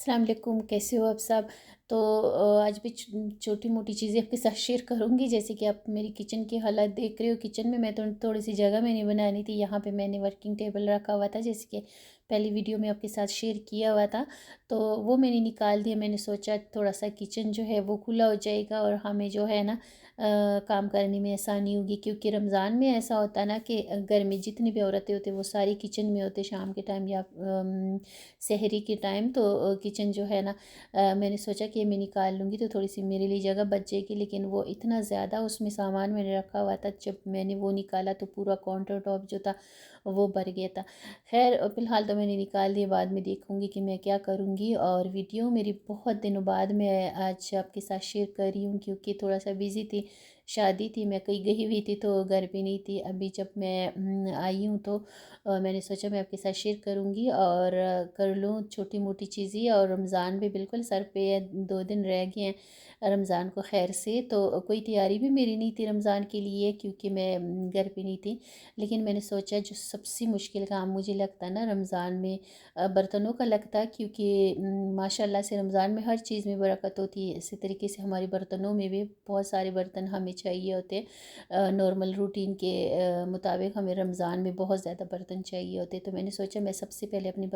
अस्सलाम वालेकुम, कैसे हो आप सब। तो आज भी छोटी मोटी चीज़ें आपके साथ शेयर करूँगी। जैसे कि आप मेरी किचन की हालत देख रहे हो। किचन में मैं तो थोड़ी सी जगह मैंने बनानी थी। यहाँ पे मैंने वर्किंग टेबल रखा हुआ था, जैसे कि पहली वीडियो में आपके साथ शेयर किया हुआ था। तो वो मैंने निकाल दिया। मैंने सोचा थोड़ा सा किचन जो है वो खुला हो जाएगा और हमें जो है ना काम करने में आसानी होगी। क्योंकि रमज़ान में ऐसा होता है ना कि घर में जितनी भी औरतें होती हैं वो सारी किचन में होते शाम के टाइम या सहरी के टाइम। तो किचन जो है ना मैंने सोचा कि मैं निकाल लूँगी तो थोड़ी सी मेरे लिए जगह बच जाएगी। लेकिन वो इतना ज़्यादा उसमें सामान मैंने रखा हुआ था, जब मैंने वो निकाला तो पूरा काउंटर टॉप जो था वो भर गया था। खैर फ़िलहाल तो मैंने निकाल दिया, बाद में देखूँगी कि मैं क्या करूँगी। और वीडियो मेरी बहुत दिनों बाद मैं आज आपके साथ शेयर कर रही हूँ, क्योंकि थोड़ा सा बिज़ी थी, शादी थी, मैं कहीं गई हुई थी तो घर पे नहीं थी। अभी जब मैं आई हूँ तो मैंने सोचा मैं आपके साथ शेयर करूँगी और कर लूँ छोटी मोटी चीज़ें। और रमज़ान भी बिल्कुल सर पे है, 2 दिन रह गए हैं रमज़ान को खैर से। तो कोई तैयारी भी मेरी नहीं थी रमज़ान के लिए, क्योंकि मैं घर पे नहीं थी। लेकिन मैंने सोचा जो सबसे मुश्किल काम मुझे लगता है ना रमज़ान में बर्तनों का लगता है। क्योंकि माशाल्लाह से रमज़ान में हर चीज़ में बरकत होती है, इसी तरीके से हमारे बर्तनों में भी बहुत सारे बर्तन हमें चाहिए होते हैं। नॉर्मल रूटीन के मुताबिक हमें रमज़ान में बहुत ज़्यादा बर्तन चाहिए होते। तो मैंने सोचा मैं सबसे पहले अपनी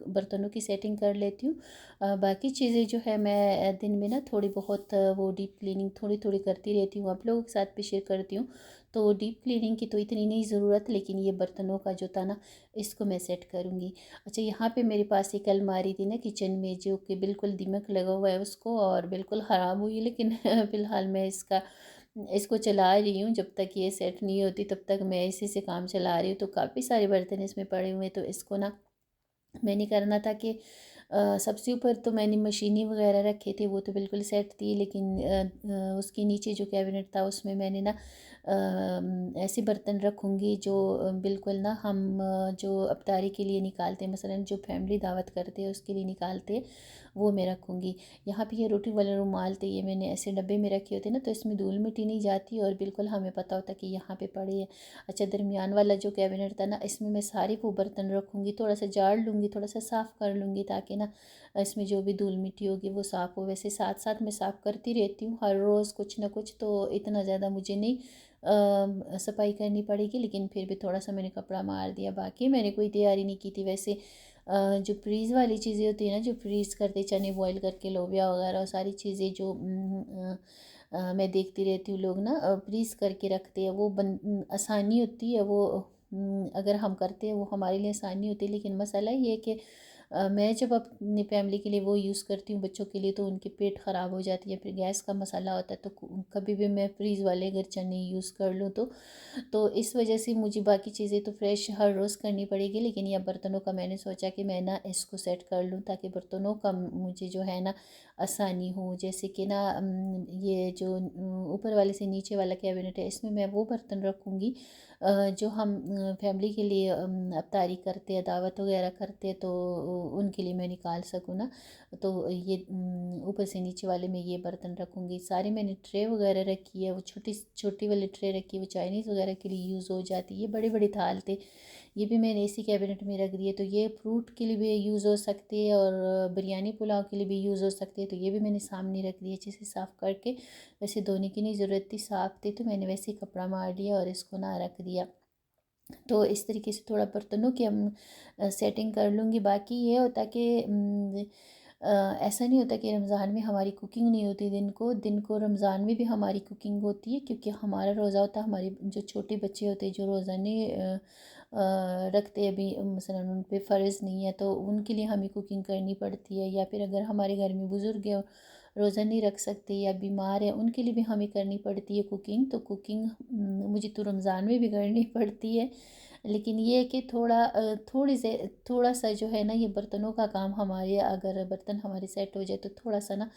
बर्तनों की सेटिंग कर लेती हूँ। बाकी चीज़ें जो है मैं दिन में ना थोड़ी बहुत वो डीप क्लीनिंग थोड़ी थोड़ी करती रहती हूँ, आप लोगों के साथ भी शेयर करती हूँ। तो डीप क्लीनिंग की तो इतनी नहीं ज़रूरत, लेकिन ये बर्तनों का जो था ना इसको मैं सेट करूँगी। अच्छा, यहाँ पे मेरे पास एक अलमारी थी ना किचन में, जो कि बिल्कुल दीमक लगा हुआ है उसको और बिल्कुल ख़राब हुई है। लेकिन फ़िलहाल मैं इसको चला रही हूँ, जब तक ये सेट नहीं होती तब तक मैं इसी से काम चला रही हूँ। तो काफ़ी सारे बर्तन इसमें पड़े हुए हैं, तो इसको ना मैंने करना था कि सबसे ऊपर तो मैंने मशीनी वगैरह रखे थे, वो तो बिल्कुल सेट थी। लेकिन उसके नीचे जो कैबिनेट था उसमें मैंने ना ऐसे बर्तन रखूँगी जो बिल्कुल ना हम जो अफ्तारी के लिए निकालते हैं, मसलन जो फैमिली दावत करते हैं उसके लिए निकालते हैं, वो मैं रखूँगी। यहाँ पे ये रोटी वाले रुमाल थे, ये मैंने ऐसे डब्बे में रखे होते ना, तो इसमें धूल मिट्टी नहीं जाती और बिल्कुल हमें पता होता कि यहाँ पे पड़े हैं। अच्छा, दरमियान वाला जो कैबिनेट था ना इसमें मैं सारे वो बर्तन रखूँगी, थोड़ा सा झाड़ लूँगी, थोड़ा सा साफ़ कर लूँगी, ताकि ना इसमें जो भी धूल मिट्टी होगी वो साफ़ हो। वैसे साथ साथ मैं साफ़ करती रहती हूँ हर रोज़ कुछ ना कुछ, तो इतना ज़्यादा मुझे नहीं सफाई करनी पड़ेगी। लेकिन फिर भी थोड़ा सा मैंने कपड़ा मार दिया, बाकी मैंने कोई तैयारी नहीं की थी। वैसे जो फ्रीज़ वाली चीज़ें होती है ना, जो फ्रीज़ करते चने बॉईल करके लोबिया वगैरह और सारी चीज़ें जो मैं देखती रहती हूँ लोग ना फ्रीज़ करके रखते हैं, वो आसानी होती है वो। अगर हम करते हैं वो हमारे लिए आसानी होती है। लेकिन मसाला ये है कि मैं जब अपनी फैमिली के लिए वो यूज़ करती हूँ बच्चों के लिए, तो उनके पेट ख़राब हो जाती है, फिर गैस का मसाला होता है। तो कभी भी मैं फ्रीज़ वाले अगर चने यूज़ कर लूँ तो इस वजह से मुझे बाकी चीज़ें तो फ्रेश हर रोज़ करनी पड़ेगी। लेकिन यह बर्तनों का मैंने सोचा कि मैं ना इसको सेट कर लूँ, ताकि बर्तनों का मुझे जो है ना आसानी हो। जैसे कि ना ये जो ऊपर वाले से नीचे वाला कैबिनेट है, इसमें मैं वो बर्तन रखूँगी जो हम फैमिली के लिए अफ्तारी करते हैं, दावत वगैरह करते हैं, तो उनके लिए मैं निकाल सकूँ ना। तो ये ऊपर से नीचे वाले में ये बर्तन रखूँगी। सारी मैंने ट्रे वगैरह रखी है, वो छोटी छोटी वाली ट्रे रखी है, वो चाइनीज़ वगैरह के लिए यूज़ हो जाती है। ये बड़े बड़े थाल थे, ये भी मैंने इसी कैबिनेट में रख दिए। तो ये फ्रूट के लिए भी यूज़ हो सकती है और बिरयानी पुलाव के लिए भी यूज़ हो सकती है। तो ये भी मैंने सामने रख दिया अच्छे से साफ़ करके। वैसे धोने की नहीं ज़रूरत थी, साफ़ थे, तो मैंने वैसे ही कपड़ा मार लिया और इसको ना रख दिया। तो इस तरीके से थोड़ा बर्तनों की हम सेटिंग कर लूँगी। बाकी ये होता कि ऐसा नहीं होता कि रमज़ान में हमारी कुकिंग नहीं होती। दिन को रमज़ान में भी हमारी कुकिंग होती है, क्योंकि हमारा रोज़ा होता है। हमारे जो छोटे बच्चे होते हैं जो रोज़ाने रखते हैं, अभी मसलन उन पे फ़र्ज़ नहीं है तो उनके लिए हमें कुकिंग करनी पड़ती है। या फिर अगर हमारे घर में बुज़ुर्ग है, रोज़ा नहीं रख सकते या बीमार है, उनके लिए भी हमें करनी पड़ती है कुकिंग। तो कुकिंग मुझे तो रमज़ान में भी करनी पड़ती है। लेकिन ये है कि थोड़ा सा जो है ना, ये बर्तनों का काम हमारे, अगर बर्तन हमारे सेट हो जाए तो थोड़ा सा ना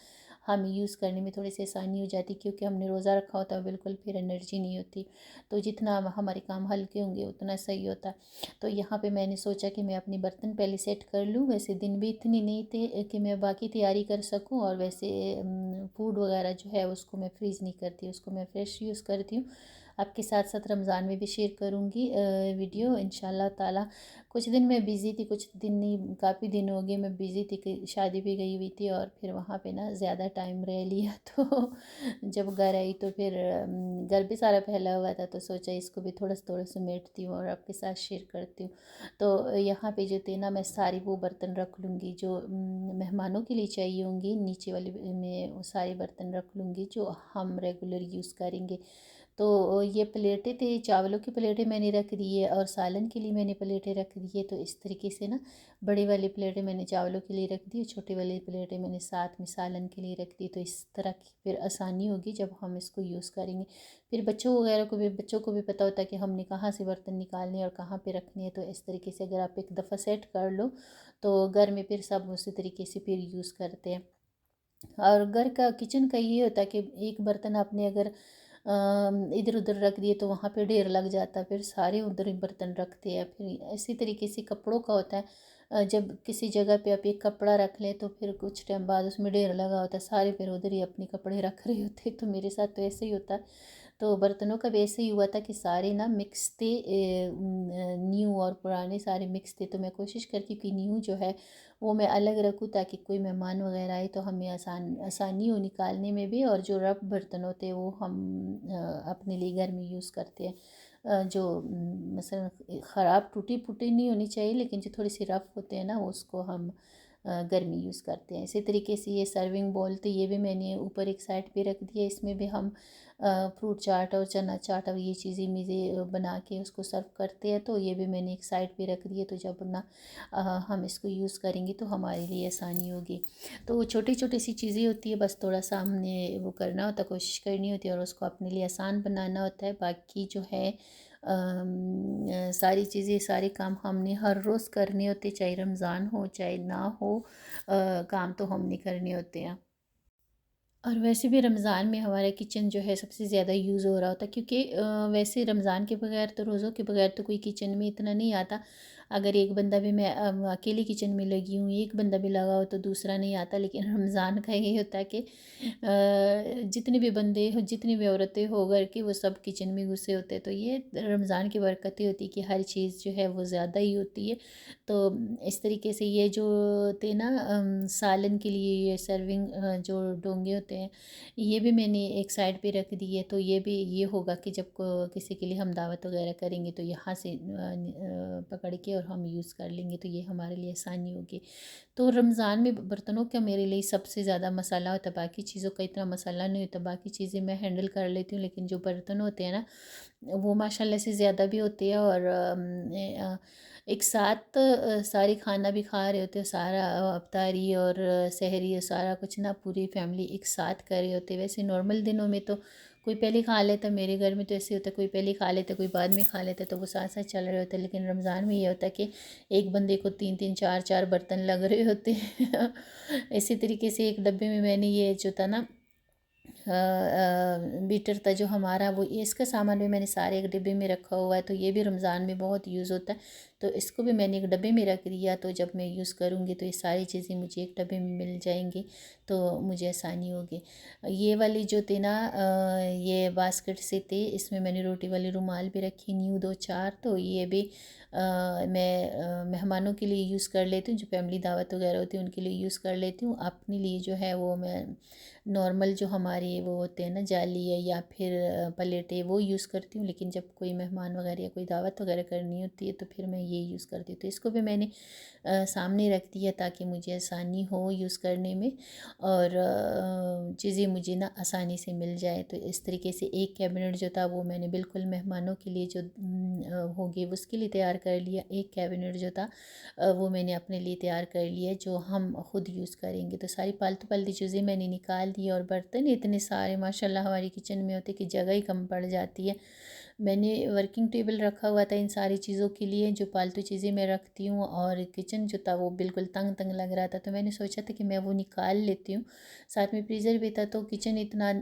हमें यूज़ करने में थोड़ी सी आसानी हो जाती, क्योंकि हमने रोज़ा रखा होता है, बिल्कुल फिर एनर्जी नहीं होती। तो जितना हमारे काम हल्के होंगे उतना सही होता है। तो यहाँ पे मैंने सोचा कि मैं अपने बर्तन पहले सेट कर लूँ। वैसे दिन भी इतनी नहीं थे कि मैं बाकी तैयारी कर सकूँ। और वैसे फूड वगैरह जो है उसको मैं फ्रीज़ नहीं करती, उसको मैं फ्रेश यूज़ करती हूँ। आपके साथ साथ रमज़ान में भी शेयर करूँगी वीडियो इंशाल्लाह ताला। कुछ दिन मैं बिज़ी थी, कुछ दिन नहीं काफ़ी दिन हो गए मैं बिज़ी थी कि शादी पे गई हुई थी और फिर वहाँ पे ना ज़्यादा टाइम रह लिया तो जब घर आई तो फिर घर भी सारा फैला हुआ था, तो सोचा इसको भी थोड़ा थोड़ा समेटती हूँ और आपके साथ शेयर करती हूँ। तो यहाँ पे जो थे ना, मैं सारी वो बर्तन रख लूँगी जो मेहमानों के लिए चाहिए होंगी, नीचे वाले में वो सारे बर्तन रख लूँगी जो हम रेगुलर यूज़ करेंगे। तो ये प्लेटें थी, चावलों की प्लेटें मैंने रख दी है और सालन के लिए मैंने प्लेटें रख दी है। तो इस तरीके से ना, बड़ी वाली प्लेटें मैंने चावलों के लिए रख दी, छोटी वाली प्लेटें मैंने साथ में सालन के लिए रख दी। तो इस तरह की फिर आसानी होगी जब हम इसको यूज़ करेंगे। फिर बच्चों को भी पता होता है कि हमने कहाँ से बर्तन निकालने हैं और कहाँ पे रखने हैं। तो इस तरीके से अगर आप एक दफ़ा सेट कर लो तो घर में फिर सब उसी तरीके से फिर यूज़ करते हैं। और घर का किचन का ये होता है कि एक बर्तन आपने अगर इधर उधर रख दिए तो वहाँ पे ढेर लग जाता है, फिर सारे उधर ही बर्तन रखते हैं। फिर इसी तरीके से कपड़ों का होता है, जब किसी जगह पे आप एक कपड़ा रख लें तो फिर कुछ टाइम बाद उसमें ढेर लगा होता है, सारे फिर उधर ही अपने कपड़े रख रहे होते हैं। तो मेरे साथ तो ऐसे ही होता है। तो बर्तनों का भी ऐसे ही हुआ था कि सारे ना मिक्स थे, न्यू और पुराने सारे मिक्स थे। तो मैं कोशिश करती हूँ कि न्यू जो है वो मैं अलग रखूँ ताकि कोई मेहमान वगैरह आए तो हमें आसानी हो निकालने में भी, और जो रफ बर्तन होते हैं वो हम अपने लिए घर में यूज़ करते हैं। जो मसलन ख़राब टूटी फूटी नहीं होनी चाहिए, लेकिन जो थोड़ी सी रफ़ होते हैं ना उसको हम घर में यूज़ करते हैं। इसी तरीके से ये सर्विंग बोल, तो ये भी मैंने ऊपर एक साइड पे रख दिया। इसमें भी हम फ्रूट चाट और चना चाट और ये चीज़ें मुझे बना के उसको सर्व करते हैं। तो ये भी मैंने एक साइड पे रख दिया, तो जब ना हम इसको यूज़ करेंगे तो हमारे लिए आसानी होगी। तो छोटी छोटी सी चीज़ें होती है, बस थोड़ा सा हमने वो करना होता है, कोशिश करनी होती है और उसको अपने लिए आसान बनाना होता है। बाकी जो है सारी चीज़ें सारे काम हमने हर रोज़ करने होते, चाहे रमज़ान हो चाहे ना हो, काम तो हमने करने होते हैं। और वैसे भी रमज़ान में हमारा किचन जो है सबसे ज़्यादा यूज़ हो रहा होता है, क्योंकि वैसे रमज़ान के बगैर तो रोज़ों के बगैर तो कोई किचन में इतना नहीं आता। अगर एक बंदा भी, मैं अकेली किचन में लगी हूँ, एक बंदा भी लगा हो तो दूसरा नहीं आता। लेकिन रमज़ान का ये होता है कि जितने भी बंदे हो, जितनी भी औरतें हो घर की, वो सब किचन में घुसे होते हैं। तो ये रमज़ान की बरकत ही होती है कि हर चीज़ जो है वो ज़्यादा ही होती है। तो इस तरीके से ये जो थे ना, सालन के लिए ये सर्विंग जो डोंगे होते हैं, ये भी मैंने एक साइड पे रख दिए। तो ये भी ये होगा कि जब किसी के लिए हम दावत वगैरह करेंगे तो यहाँ से पकड़ के और हम यूज़ कर लेंगे, तो ये हमारे लिए आसानी होगी। तो रमज़ान में बर्तनों का मेरे लिए सबसे ज़्यादा मसाला होता है, बाकी चीज़ों का इतना मसाला नहीं होता। बाकी चीज़ें मैं हैंडल कर लेती हूँ, लेकिन जो बर्तन होते हैं ना, वो माशाल्लाह से ज़्यादा भी होते हैं। और एक साथ सारे खाना भी खा रहे होते हैं, सारा अफ्तारी और सहरी और सारा कुछ ना, पूरी फैमिली एक साथ कर रहे होते हैं। वैसे नॉर्मल दिनों में तो कोई पहले खा लेता, मेरे घर में तो ऐसे होता है, कोई पहले खा लेता, कोई बाद में खा लेता, तो वो साथ साथ चल रहे होते हैं। लेकिन रमज़ान में ये होता है कि एक बंदे को तीन तीन चार चार बर्तन लग रहे होते हैं। इसी तरीके से एक डब्बे में मैंने ये जो था ना, बीटर था जो हमारा, वो इसका सामान भी मैंने सारे एक डिब्बे में रखा हुआ है। तो ये भी रमज़ान में बहुत यूज़ होता है, तो इसको भी मैंने एक डब्बे में रख दिया। तो जब मैं यूज़ करूँगी तो ये सारी चीज़ें मुझे एक डब्बे में मिल जाएंगी, तो मुझे आसानी होगी। ये वाली जो थी ना, ये बास्केट से थे, इसमें मैंने रोटी वाली रुमाल भी रखी, न्यू दो चार। तो ये भी मैं मेहमानों के लिए यूज़ कर लेती हूँ, जो फैमिली दावत वगैरह होती है उनके लिए यूज़ कर लेती हूँ। अपने लिए जो है वो मैं नॉर्मल जो हमारे वो होते हैं ना, जाली है या फिर प्लेटें, वो यूज़ करती हूँ। लेकिन जब कोई मेहमान वगैरह या कोई दावत वगैरह करनी होती है तो फिर मैं ये यूज़ करती हूँ। तो इसको भी मैंने सामने रख दिया ताकि मुझे आसानी हो यूज़ करने में, और चीज़ें मुझे ना आसानी से मिल जाए। तो इस तरीके से एक कैबिनेट जो था वो मैंने बिल्कुल मेहमानों के लिए जो होगी उसके लिए तैयार कर लिया। एक कैबिनेट जो था वो मैंने अपने लिए तैयार कर लिया जो हम ख़ुद यूज़ करेंगे। तो सारी पालतू पालतू चीज़ें मैंने निकाल दी, और बर्तन इतने सारे माशाल्लाह हमारी किचन में होते कि जगह ही कम पड़ जाती है। मैंने वर्किंग टेबल रखा हुआ था इन सारी चीज़ों के लिए, जो पालतू चीज़ें मैं रखती हूँ, और किचन जो था वो बिल्कुल तंग तंग लग रहा था। तो मैंने सोचा था कि मैं वो निकाल लेती हूँ। साथ में फ्रीज़र भी था, तो किचन इतना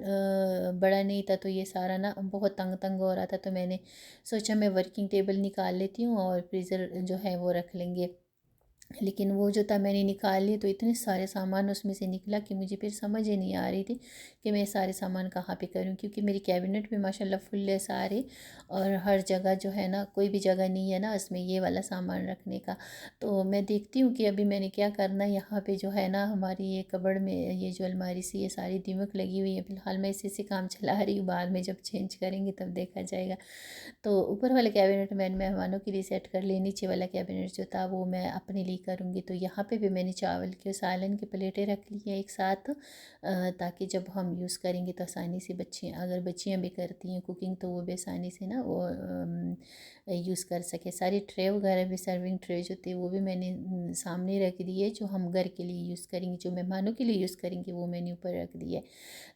बड़ा नहीं था, तो ये सारा ना बहुत तंग तंग हो रहा था। तो मैंने सोचा मैं वर्किंग टेबल निकाल लेती हूँ और फ्रीज़र जो है वो रख लेंगे। लेकिन वो जो था मैंने निकाल लिया तो इतने सारे सामान उसमें से निकला कि मुझे फिर समझ ही नहीं आ रही थी कि मैं सारे सामान कहाँ पे करूँ, क्योंकि मेरी कैबिनेट भी माशाल्लाह फुल है सारे, और हर जगह जो है ना, कोई भी जगह नहीं है ना इसमें ये वाला सामान रखने का। तो मैं देखती हूँ कि अभी मैंने क्या करना है। यहाँ पे जो है ना हमारी ये कबड़ में ये जो अलमारी सी ये सारी दीमक लगी हुई है, फ़िलहाल मैं इसी से काम चला रही हूँ, बाद में जब चेंज करेंगे तब देखा जाएगा। तो ऊपर वाला कैबिनेट मैंने मेहमानों के लिए सेट कर लिया, नीचे वाला कैबिनेट जो था वो मैं अपने लिए करूँगी। तो यहाँ पे भी मैंने चावल के सालन की प्लेटें रख ली हैं एक साथ, ताकि जब हम यूज़ करेंगे तो आसानी से बच्चियाँ, अगर बच्चियाँ भी करती हैं कुकिंग तो वो भी आसानी से ना वो यूज़ कर सके। सारी ट्रे वगैरह भी, सर्विंग ट्रे जो थे वो भी मैंने सामने रख दी है, जो हम घर के लिए यूज़ करेंगे, जो मेहमानों के लिए यूज़ करेंगे वो मैंने ऊपर रख दी है।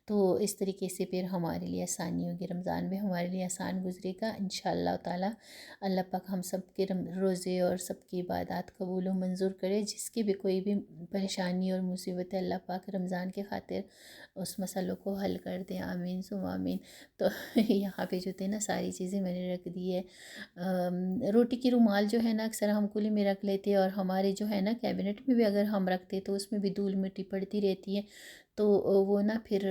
तो इस तरीके से फिर हमारे लिए आसानी होगी, रमज़ान में हमारे लिए आसान गुजरेगा इंशाअल्लाह ताला। अल्लाह पाक हम सब के रोज़े और सबकी इबादत कबूल व मंजूर करे। जिसकी भी कोई भी परेशानी और मुसीबत है, अल्लाह पाक रमज़ान के खातिर उस मसलों को हल कर दे, आमीन सुम आमीन। तो यहाँ पे जो थे ना सारी चीज़ें मैंने रख दी है। रोटी की रुमाल जो है ना अक्सर हम कुली में रख लेते हैं, और हमारे जो है ना कैबिनेट में भी अगर हम रखते तो उसमें भी धूल मिट्टी पड़ती रहती है। तो वो ना फिर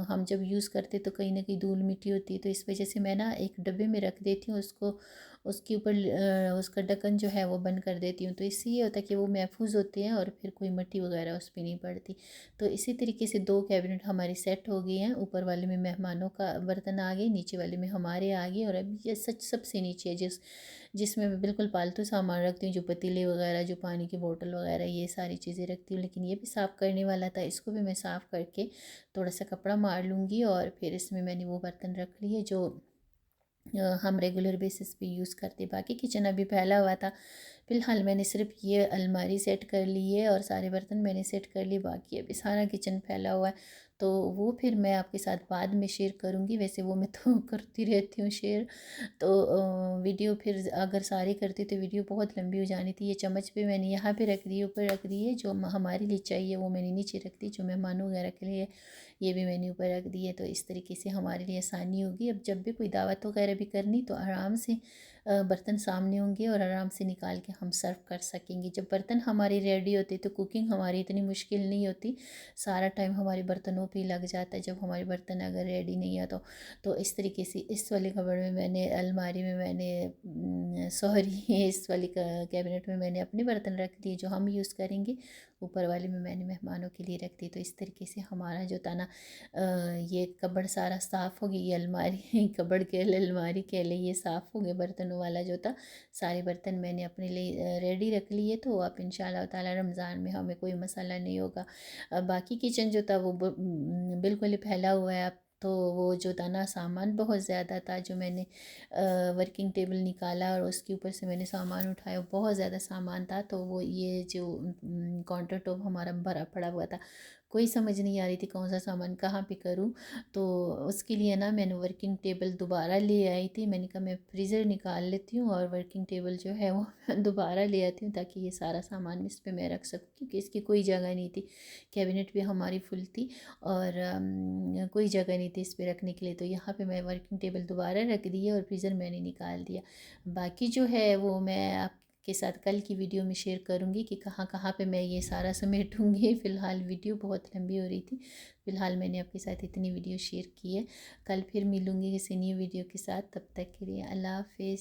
हम जब यूज़ करते तो कहीं ना कहीं धूल मिट्टी होती है, तो इस वजह से मैं ना एक डब्बे में रख देती हूँ उसको, उसके ऊपर उसका ढक्कन जो है वो बंद कर देती हूँ। तो इससे ये होता है कि वो महफूज होते हैं और फिर कोई मिट्टी वगैरह उस पर नहीं पड़ती। तो इसी तरीके से दो कैबिनेट हमारी सेट हो गए हैं, ऊपर वाले में मेहमानों का बर्तन आ गए, नीचे वाले में हमारे आ गए। और अभी ये सच सबसे नीचे है जिसमें मैं बिल्कुल पालतू सामान रखती हूँ, जो पतीले वगैरह, जो पानी की बोतल वगैरह, ये सारी चीज़ें रखती हूँ। लेकिन ये भी साफ़ करने वाला था, इसको भी मैं साफ़ करके थोड़ा सा कपड़ा मार लूँगी। और फिर इसमें मैंने वो बर्तन रख लिए जो हम रेगुलर बेसिस पे यूज़ करते। बाकी किचन अभी फैला हुआ था, फ़िलहाल मैंने सिर्फ ये अलमारी सेट कर ली है और सारे बर्तन मैंने सेट कर लिए, बाकी अभी सारा किचन फैला हुआ है। तो वो फिर मैं आपके साथ बाद में शेयर करूँगी, वैसे वो मैं तो करती रहती हूँ शेयर। तो वीडियो फिर अगर सारी करती तो वीडियो बहुत लंबी हो जानी थी। ये चम्मच भी मैंने यहाँ पे रख दी, ऊपर रख दी है, जो हमारे लिए चाहिए वो मैंने नीचे रख दी, जो मेहमानों वगैरह के लिए ये भी मैंने ऊपर रख दी है। तो इस तरीके से हमारे लिए आसानी होगी। अब जब भी कोई दावत वगैरह भी करनी तो आराम से बर्तन सामने होंगे और आराम से निकाल के हम सर्व कर सकेंगे। जब बर्तन हमारी रेडी होते तो कुकिंग हमारी इतनी मुश्किल नहीं होती, सारा टाइम हमारे बर्तनों पे ही लग जाता है जब हमारे बर्तन अगर रेडी नहीं है तो इस तरीके से इस वाले कबर्ड में मैंने, अलमारी में मैंने, सॉरी इस वाली कैबिनेट में मैंने अपने बर्तन रख दिए जो हम यूज़ करेंगे, ऊपर वाले में मैंने मेहमानों के लिए रख दी। तो इस तरीके से हमारा जो था ना ये कबर्ड सारा साफ़ हो गया, ये अलमारी कबर्ड के लिए, अलमारी के लिए ये साफ़ हो गया बर्तनों वाला जो था। सारे बर्तन मैंने अपने लिए रेडी रख लिए, तो अब इंशाल्लाह ताला रमज़ान में हमें कोई मसाला नहीं होगा। बाकी किचन जो था वो बिल्कुल ही फैला हुआ है। अब तो वो जो था ना सामान बहुत ज़्यादा था, जो मैंने वर्किंग टेबल निकाला और उसके ऊपर से मैंने सामान उठाया, बहुत ज़्यादा सामान था। तो वो ये जो काउंटर टॉप हमारा भरा पड़ा हुआ था, कोई समझ नहीं आ रही थी कौन सा सामान कहाँ पे करूँ। तो उसके लिए ना मैंने वर्किंग टेबल दोबारा ले आई थी। मैंने कहा मैं फ्रीज़र निकाल लेती हूँ और वर्किंग टेबल जो है वो दोबारा ले आती हूँ, ताकि ये सारा सामान इस पे मैं रख सकूँ, क्योंकि इसकी कोई जगह नहीं थी। कैबिनेट भी हमारी फुल थी और कोई जगह नहीं थी इस पे रखने के लिए। तो यहाँ पे मैं वर्किंग टेबल दोबारा रख दी है और फ्रीज़र मैंने निकाल दिया। बाकी जो है वो मैं आपके साथ कल की वीडियो में शेयर करूँगी कि कहाँ कहाँ पे मैं ये सारा समेटूँगी। फ़िलहाल वीडियो बहुत लंबी हो रही थी, फ़िलहाल मैंने आपके साथ इतनी वीडियो शेयर की है। कल फिर मिलूँगी किसी न्यू वीडियो के साथ, तब तक के लिए अल्लाह हाफ़िज़।